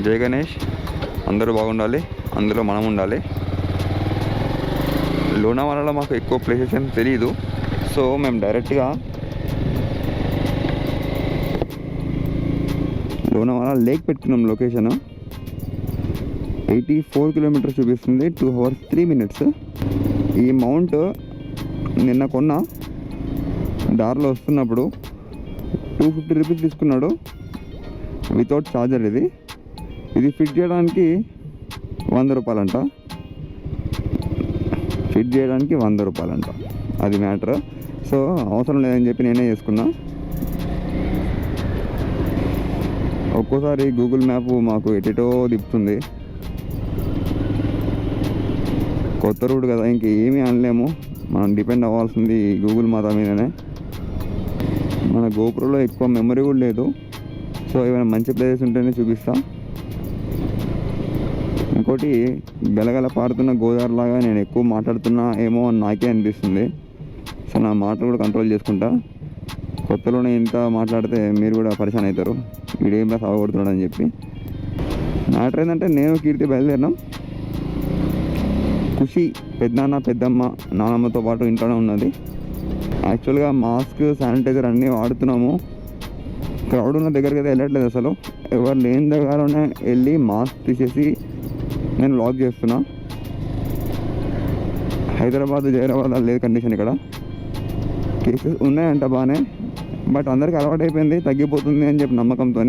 జై గణేష్. అందరూ బాగుండాలి, అందులో మనం ఉండాలి. లోనావాలలో మాకు ఎక్కువ ప్లేసెస్ ఏం తెలియదు. సో మేము డైరెక్ట్గా లోనావాలా లేక్ పెట్టుకున్నాం. లొకేషన్ 84 కిలోమీటర్స్ చూపిస్తుంది, 2 hours 3 minutes. ఈ మౌంట్ నిన్న కొన్న దారిలో వస్తున్నప్పుడు 250 రూపీస్ తీసుకున్నాడు వితౌట్ ఛార్జర్. ఇది ఫిట్ చేయడానికి 100 రూపాయలంట. ఫిట్ చేయడానికి 100 రూపాయలంట, అది మ్యాటర్. సో అవసరం లేదని చెప్పి నేనే చేసుకున్నా. ఒక్కోసారి గూగుల్ మ్యాప్ మాకు ఎటెటో తిప్పుతుంది. కొత్త రూట్ కదా, ఇంకేమీ అనలేము. మనం డిపెండ్ అవ్వాల్సింది గూగుల్ మాత మీదనే. మన గోప్రోలో ఎక్కువ మెమరీ కూడా లేదు. సో ఏమైనా మంచి ప్లేసెస్ ఉంటేనే చూపిస్తా. ఇంకోటి, గలగల పారుతున్న గోదావరి లాగా నేను ఎక్కువ మాట్లాడుతున్నా ఏమో అని నాకే అనిపిస్తుంది. సో నా మాటలు కూడా కంట్రోల్ చేసుకుంటా. కొత్తలోనే ఇంత మాట్లాడితే మీరు కూడా పరిశాన్ అవుతారు, వీడేంలా సాగబడుతున్నాడు అని చెప్పి. మ్యాటర్ ఏంటంటే, నేను కీర్తి బయలుదేరినాం. ఖుషి పెద్దనాన్న పెద్దమ్మ నానమ్మతో పాటు ఇంట్లోనే ఉన్నది. యాక్చువల్గా మాస్క్ శానిటైజర్ అన్నీ వాడుతున్నాము. క్రౌడ్ ఉన్న దగ్గరికి అయితే వెళ్ళట్లేదు అసలు. ఎవరు లేని దగ్గరలోనే వెళ్ళి మాస్క్ తీసేసి నేను లాక్ చేస్తున్నా. హైదరాబాద్ జైరాబాద్ లేదు కండిషన్. ఇక్కడ కేసెస్ ఉన్నాయంట బాగానే, బట్ అందరికి అలవాటు అయిపోయింది, తగ్గిపోతుంది అని చెప్పి నమ్మకంతో.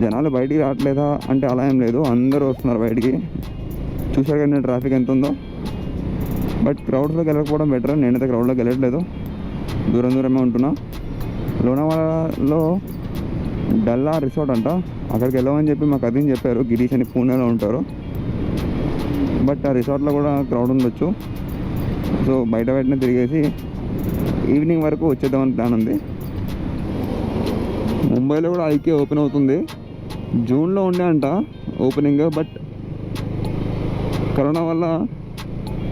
జనాలు బయటికి రావట్లేదా అంటే అలా ఏం లేదు, అందరూ వస్తున్నారు బయటికి. చూసారు కానీ ట్రాఫిక్ ఎంత ఉందో. బట్ క్రౌడ్స్లోకి వెళ్ళకపోవడం బెటర్. నేనైతే క్రౌడ్లోకి వెళ్ళట్లేదు, దూరం దూరమే ఉంటున్నా. లోనావాలాలో డల్లా రిసార్ట్ అంట, అక్కడికి వెళ్ళమని చెప్పి మా కజిన్ చెప్పారు. గిరీష్ అని పూణేలో ఉంటారు. బట్ ఆ రిసార్ట్లో కూడా క్రౌడ్ ఉండొచ్చు. సో బయటనే తిరిగేసి ఈవినింగ్ వరకు వచ్చేద్దామని ప్లాన్ ఉంది. ముంబైలో కూడా ఐకే ఓపెన్ అవుతుంది. జూన్లో ఉండే అంట ఓపెనింగ్, బట్ కరోనా వల్ల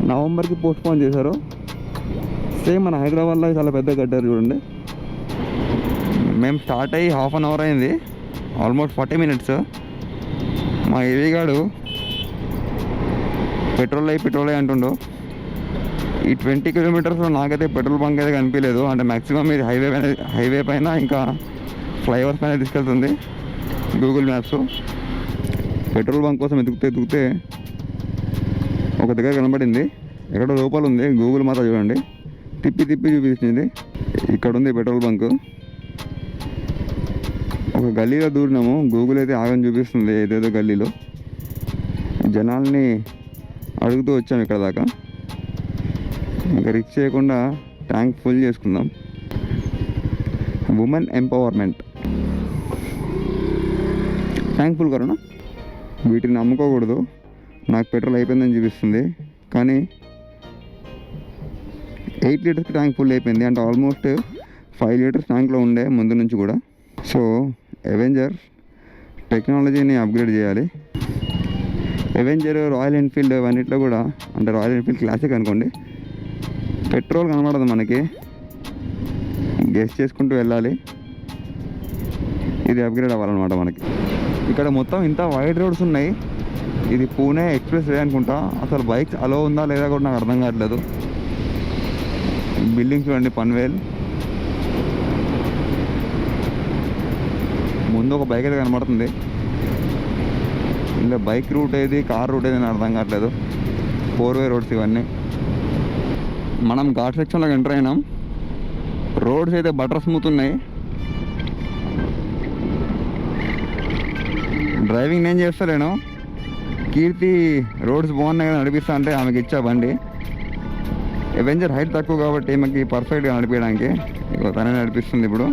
నవంబర్కి పోస్ట్పోన్ చేశారు. సేమ్ మన హైదరాబాద్లో చాలా పెద్ద కట్టారు చూడండి. మేము స్టార్ట్ అయ్యి 1/2 hour అయింది, ఆల్మోస్ట్ 40 minutes. మా ఏవిగాడు పెట్రోల్ అయ్యి అంటుండు. ఈ 20 kilometers నాకైతే పెట్రోల్ బంక్ అయితే కనిపించలేదు. అంటే మ్యాక్సిమం ఇది హైవే పైన ఇంకా ఫ్లైఓవర్స్ పైన తీసుకెళ్తుంది గూగుల్ మ్యాప్స్. పెట్రోల్ బంక్ కోసం ఎదుగుతే ఒక దగ్గర కనబడింది, ఎక్కడో లోపల ఉంది. గూగుల్ మాత్రం చూడండి, తిప్పి చూపించింది. ఇక్కడ ఉంది పెట్రోల్ బంక్. ఒక గల్లీలో దూరినాము. గూగుల్ అయితే ఆగని చూపిస్తుంది ఏదేదో గల్లీలో. జనాల్ని అడుగుతూ వచ్చాము ఇక్కడ దాకా. ఇంకా రిచ్ చేయకుండా ట్యాంక్ ఫుల్ చేసుకుందాం. Women empowerment. Tank full corona. వీటిని నమ్ముకోకూడదు. నాకు పెట్రోల్ అయిపోయిందని చూపిస్తుంది, కానీ 8 liters ట్యాంక్ ఫుల్ అయిపోయింది. అంటే ఆల్మోస్ట్ 5 liters ట్యాంక్లో ఉండే ముందు నుంచి కూడా. సో అవెంజర్ టెక్నాలజీని అప్గ్రేడ్ చేయాలి. అవెంజర్, రాయల్ ఎన్ఫీల్డ్ అన్నింటిలో కూడా, అంటే రాయల్ ఎన్ఫీల్డ్ క్లాసిక్ అనుకోండి, పెట్రోల్ కనబడదు మనకి, గెస్ చేసుకుంటూ వెళ్ళాలి. ఇది అప్గ్రేడ్ అవ్వాలన్నమాట మనకి. ఇక్కడ మొత్తం ఇంత వైడ్ రోడ్స్ ఉన్నాయి. ఇది పూణే ఎక్స్ప్రెస్ వే అనుకుంటా. అసలు బైక్స్ అలో ఉందా లేదా కూడా నాకు అర్థం కావట్లేదు. బిల్డింగ్స్ చూడండి, పన్వేల్. ముందు ఒక బైక్ అయితే కనబడుతుంది. ఇలా బైక్ రూట్ ఏది, కార్ రూట్ ఏది అని అర్థం కావట్లేదు. 4-way రోడ్స్ ఇవన్నీ. మనం ఘాట్ సెక్షన్లోకి ఎంటర్ అయినాం. రోడ్స్ అయితే బటర్ స్మూత్ ఉన్నాయి. డ్రైవింగ్ నేను చేస్తలేను, కీర్తి రోడ్స్ బాగున్నాయి కదా నడిపిస్తా అంటే ఆమెకి ఇచ్చా బండి. అవెంజర్ హైట్ తక్కువ కాబట్టి ఈమెకి పర్ఫెక్ట్గా నడిపించడానికి ఇగో తనే నడిపిస్తుంది. ఇప్పుడు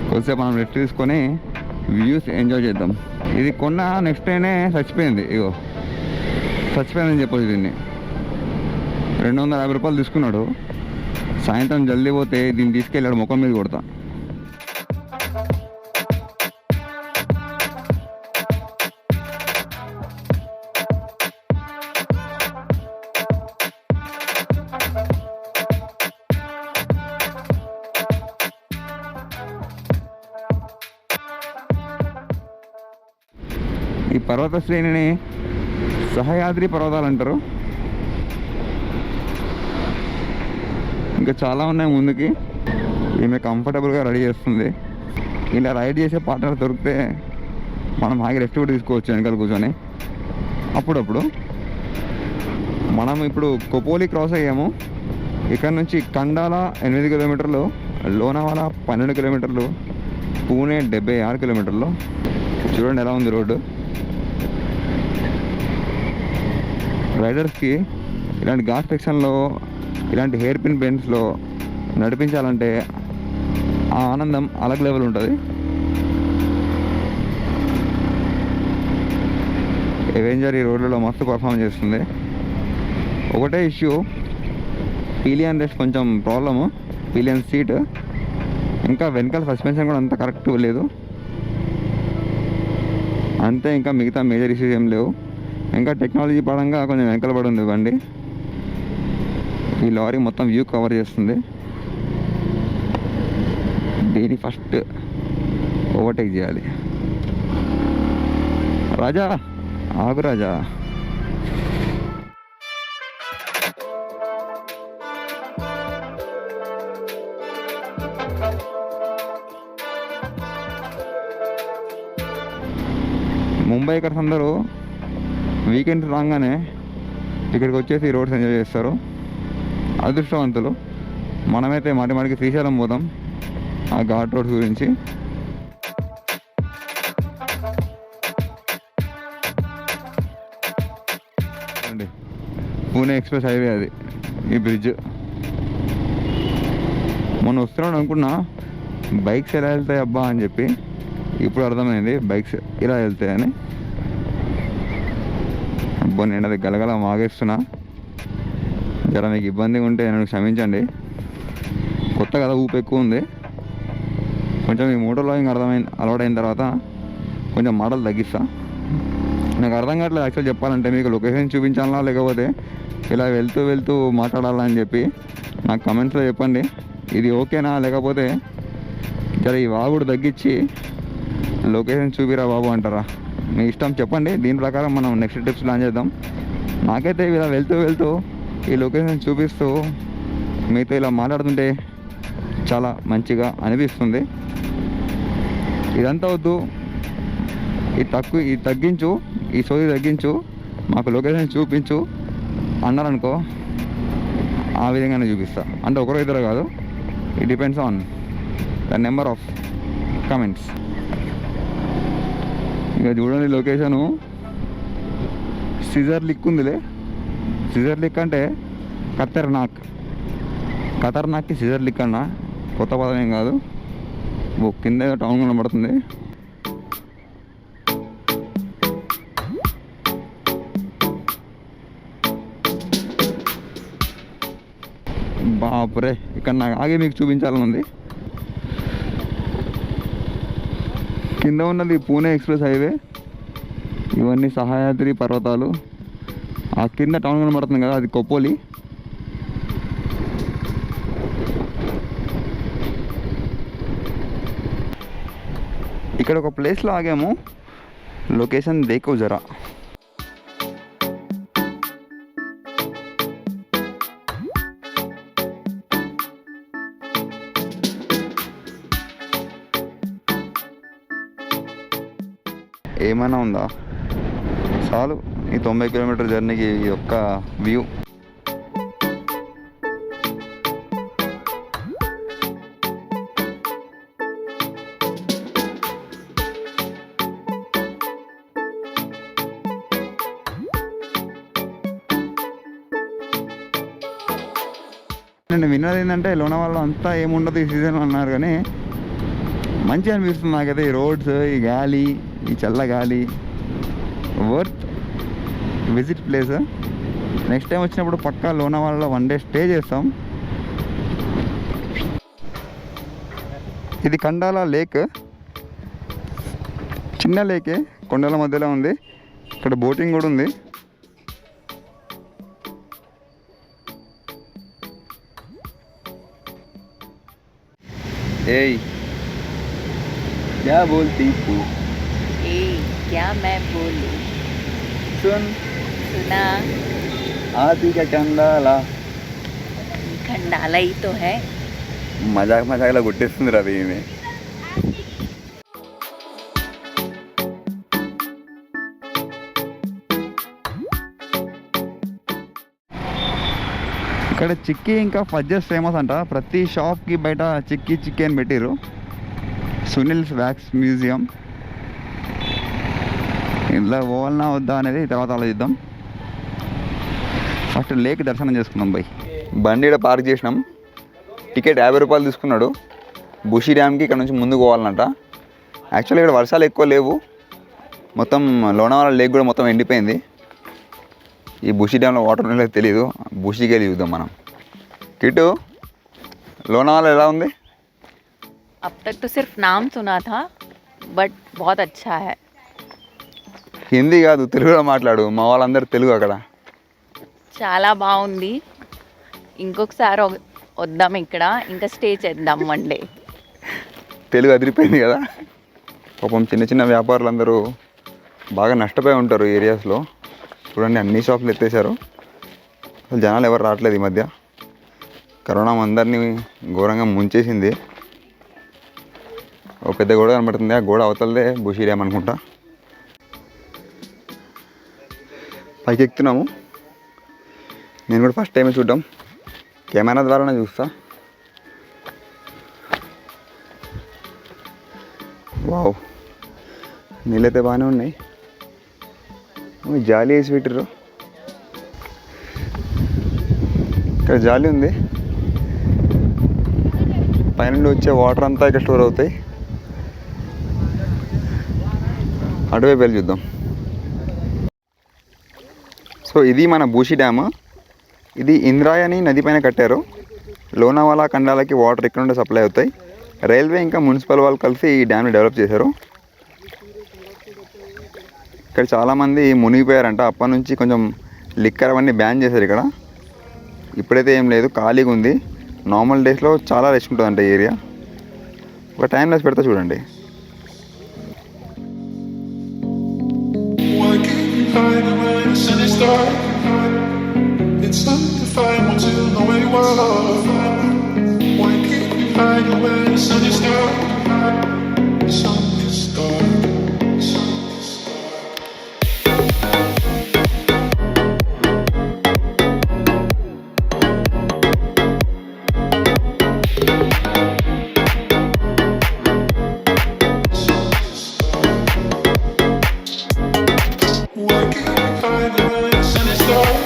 కొద్దిసేపు మనం రెస్ట్ తీసుకొని వ్యూస్ ఎంజాయ్ చేద్దాం. ఇది కొన్న నెక్స్ట్ డేనే చచ్చిపోయింది. ఇగో చచ్చిపోయిందని చెప్పొచ్చు దీన్ని. 250 రూపాయలు తీసుకున్నాడు. సాయంత్రం జల్దీ పోతే దీన్ని తీసుకెళ్ళాడు, ముఖం మీద కొడతా. పర్వత శ్రేణిని సహయాద్రి పర్వతాలు అంటారు. ఇంకా చాలా ఉన్నాయి ముందుకి. ఈమె కంఫర్టబుల్గా రెడీ చేస్తుంది. ఇలా రైడ్ చేసే పార్ట్నర్ దొరికితే మనం ఆగి రెస్ట్ కూడా తీసుకోవచ్చు వెనకాల కూర్చొని. అప్పుడప్పుడు మనం ఇప్పుడు కొపోలి క్రాస్ అయ్యాము. ఇక్కడ నుంచి కండాల 8 కిలోమీటర్లు, లోనావాల 12 కిలోమీటర్లు, పూణే 76 కిలోమీటర్లు. చూడండి ఎలా ఉంది రోడ్డు. రైడర్స్కి ఇలాంటి ఘాట్ సెక్షన్లో, ఇలాంటి హెయిర్ పిన్ బెండ్స్లో నడిపించాలంటే ఆ ఆనందం అలగ్ లెవెల్ ఉంటుంది. ఎవెంజర్ ఈ రోడ్లలో మస్తు పర్ఫామ్ చేస్తుంది. ఒకటే ఇష్యూ, పీలియన్ రెస్ట్ కొంచెం ప్రాబ్లము, పీలియన్ సీట్. ఇంకా వెనకాల సస్పెన్షన్ కూడా అంత కరెక్ట్ లేదు అంతే. ఇంకా మిగతా మేజర్ ఇష్యూస్ ఏం లేవు. ఇంకా టెక్నాలజీ పరంగా కొంచెం వెనకాల పడి ఉంది బండి. ఈ లారీ మొత్తం వ్యూ కవర్ చేస్తుంది. దీన్ని ఫస్ట్ ఓవర్టేక్ చేయాలి. రాజా ఆగు రాజా. ముంబైకర్స్ అందరూ వీకెండ్ రాగానే ఇక్కడికి వచ్చేసి రోడ్స్ ఎంజాయ్ చేస్తారు. అదృష్టవంతులు. మనమైతే మాటికి శ్రీశైలం పోతాం ఆ ఘాట్ రోడ్స్ గురించి. అండి పూణే ఎక్స్ప్రెస్ హైవే అది, ఈ బ్రిడ్జ్. మొన్న వస్తున్నాడు అనుకున్నా బైక్స్ ఎలా వెళ్తాయి అబ్బా అని చెప్పి, ఇప్పుడు అర్థమైంది బైక్స్ ఇలా వెళ్తాయని. అబ్బా నేను అది గలగల మాగేస్తున్నా. జర మీకు ఇబ్బందిగా ఉంటే నన్ను క్షమించండి. కొత్త కదా, ఊపు ఎక్కువ ఉంది. కొంచెం ఈ మోటార్ లాగింగ్ అలవాటైన తర్వాత కొంచెం మాటలు తగ్గిస్తా. నాకు అర్థం కావట్లేదు యాక్చువల్ చెప్పాలంటే. మీకు లొకేషన్ చూపించాలా లేకపోతే ఇలా వెళ్తూ మాట్లాడాలా అని చెప్పి నాకు కమెంట్స్లో చెప్పండి. ఇది ఓకేనా, లేకపోతే జర ఈ వాగుడు తగ్గించి లొకేషన్ చూపిరా బాబు అంటారా? మీ ఇష్టం చెప్పండి. దీని ప్రకారం మనం నెక్స్ట్ ట్రిప్స్ ప్లాన్ చేద్దాం. నాకైతే ఇలా వెళ్తూ ఈ లొకేషన్ చూపిస్తూ మీతో ఇలా మాట్లాడుతుంటే చాలా మంచిగా అనిపిస్తుంది. ఇదంతా వద్దు, ఇది తగ్గించు, ఈ సోది తగ్గించు, మాకు లొకేషన్ చూపించు అన్నారనుకో, ఆ విధంగానే చూపిస్తా. అంటే ఒకరో ఇద్దరు కాదు, it depends on the number of comments. ఇక చూడండి లొకేషను సిజర్ లిక్ ఉందిలే. సిజర్ లిక్ అంటే ఖతర్నాక్కి సిజర్ లిక్ అన్న, కొత్త పదం ఏం కాదు. కింద టౌన్ కనబడుతుంది. బాపురే, ఇక్కడ నాకు ఆగి మీకు చూపించాలని ఉంది. కింద ఉన్నది పూణే ఎక్స్ప్రెస్ హైవే. ఇవన్నీ సహయాద్రి పర్వతాలు. ఆ కింద టౌన్ కనబడుతుంది కదా, అది కొప్పోలి. ఇక్కడ ఒక ప్లేస్లో ఆగాము. లొకేషన్ దేకో జరా. ఏమైనా ఉందా? చాలు ఈ 90 కిలోమీటర్ జర్నీకి ఈ యొక్క వ్యూ. నేను విన్నది ఏంటంటే లోనావాళ్ళలో అంతా ఏముండదు ఈ సీజన్ అన్నారు, కానీ మంచిగా అనిపిస్తుంది నాకైతే. ఈ రోడ్స్, ఈ గాలి, ఈ చల్ల గాలి worth visit place. Next time వచ్చినప్పుడు పక్కా లోనావాళ్ళలో 1 డే స్టే చేస్తాం. ఇది కండాల లేక్, చిన్న లేకే, కొండల మధ్యలో ఉంది. ఇక్కడ బోటింగ్ కూడా ఉంది. ఏయ్ क्या बोलती तू? क्या मैं बोलूं? सुन सुना आती का कंडाला खंडाला ही तो है మజాక్ మజాక్లో గుట్టేస్తుంది రవి ఈమె. ఇక్కడ చిక్కీ ఇంకా ఫజ్జెస్ ఫేమస్ అంట. ప్రతి షాప్కి బయట చిక్కీ చిక్కీ అని పెట్టిరు. Sunil's wax museum. ఇంట్లో పోవాలన్నా వద్దా అనేది తర్వాత ఆలోచిద్దాం. ఫస్ట్ లేక్ దర్శనం చేసుకుందాం బై. బండి ఇక్కడ పార్క్ చేసినాం. టికెట్ 50 రూపాయలు తీసుకున్నాడు. బుషి డ్యామ్కి ఇక్కడ నుంచి ముందుకు పోవాలన్నట. యాక్చువల్లీ ఇక్కడ వర్షాలు ఎక్కువ లేవు. మొత్తం లోనావాలా లేక్ కూడా మొత్తం ఎండిపోయింది. ఈ బుషి డ్యామ్లో వాటర్ ఉండలేదు తెలియదు. బుషికి వెళ్ళి చూద్దాం మనం. కిట్టు లోనావాలా ఎలా ఉంది? अब तक तो सिर्फ नाम सुना था बट बहुत अच्छा है. హిందీ కాదు తెలుగులో మాట్లాడు. మా వాళ్ళందరూ తెలుగు అక్కడ. చాలా బాగుంది. ఇంకొకసారి వద్దాం ఇక్కడ, ఇంకా స్టే చేద్దాం వన్ డే. తెలుగు అదిరిపోయింది కదా. పాపం చిన్న చిన్న వ్యాపారులందరూ బాగా నష్టపోయి ఉంటారు ఈ ఏరియాస్లో. చూడండి అన్ని షాపులు ఎత్తేసారు. అసలు జనాలు ఎవరు రావట్లేదు ఈ మధ్య. కరోనా అందరినీ ఘోరంగా ముంచేసింది. ఒక పెద్ద గోడ కనబడుతుంది. ఆ గోడ అవతలదే బుషి డ్యామ్ అనుకుంటా. పైకి ఎక్కుతున్నాము. నేను కూడా ఫస్ట్ టైమే చూద్దాం. కెమెరా ద్వారానే చూస్తా. వావ్, నీళ్ళైతే బాగానే ఉన్నాయి. జాలి వేసి పెట్టిర్రు. ఇక్కడ జాలి ఉంది. పైనుండి వచ్చే వాటర్ అంతా ఇక్కడ స్టోర్ అవుతాయి. అటువైపు వెళ్ళి చూద్దాం. సో ఇది మన బూషి డ్యామ్. ఇది ఇంద్రాయణి నది పైన కట్టారు. లోనావాలా ఖండాలకి వాటర్ ఇక్కడ నుండి సప్లై అవుతాయి. రైల్వే ఇంకా మున్సిపల్ వాళ్ళు కలిసి ఈ డ్యామ్ని డెవలప్ చేశారు. ఇక్కడ చాలామంది మునిగిపోయారంట. అప్పటి నుంచి కొంచెం లిక్కర్ అవన్నీ బ్యాన్ చేశారు ఇక్కడ. ఇప్పుడైతే ఏం లేదు, ఖాళీగా ఉంది. నార్మల్ డేస్లో చాలా రష్ ఉంటుందంట ఈ ఏరియా. ఒక టైం లెస్ పెడతా చూడండి. It's undefined until the way you are. Why keep you hiding when the sun is dark? The sun is dark. The sun is dark. Why keep you hiding when the sun is dark?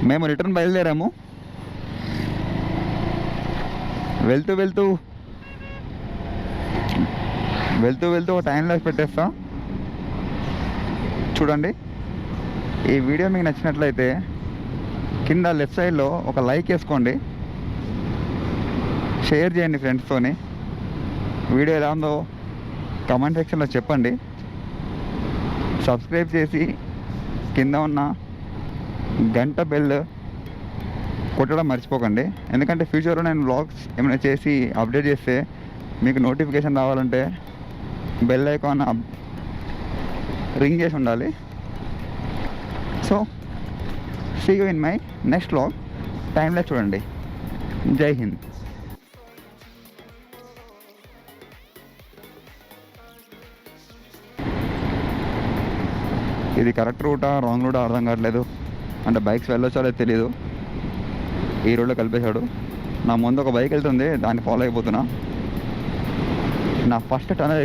మేము return బయలుదేరాము. వెళ్తూ ఒక time loss పెట్టేస్తా చూడండి. ఈ video మీకు నచ్చినట్లయితే కింద లెఫ్ట్ సైడ్లో ఒక లైక్ వేసుకోండి. షేర్ చేయండి ఫ్రెండ్స్తోని. వీడియో ఎలా ఉందో కామెంట్ సెక్షన్లో చెప్పండి. సబ్స్క్రైబ్ చేసి కింద ఉన్న గంట బెల్ కొట్టడం మర్చిపోకండి. ఎందుకంటే ఫ్యూచర్లో నేను వ్లాగ్స్ ఏమైనా చేసి అప్డేట్ చేస్తే మీకు నోటిఫికేషన్ రావాలంటే బెల్ ఐకాన్ రింగ్ చేసి ఉండాలి. So see you in my next vlog. టైంలో చూడండి. జై హింద్. ఇది కరెక్ట్ రూటా రాంగ్ రూటా అర్థం కావట్లేదు. అంటే బైక్స్ వెళ్ళొచ్చో లేదు తెలియదు. ఈ రోడ్లో కలిపేశాడు. నా ముందు ఒక బైక్ వెళ్తుంది, దాన్ని ఫాలో అయిపోతున్నా. నా ఫస్ట్ టనల్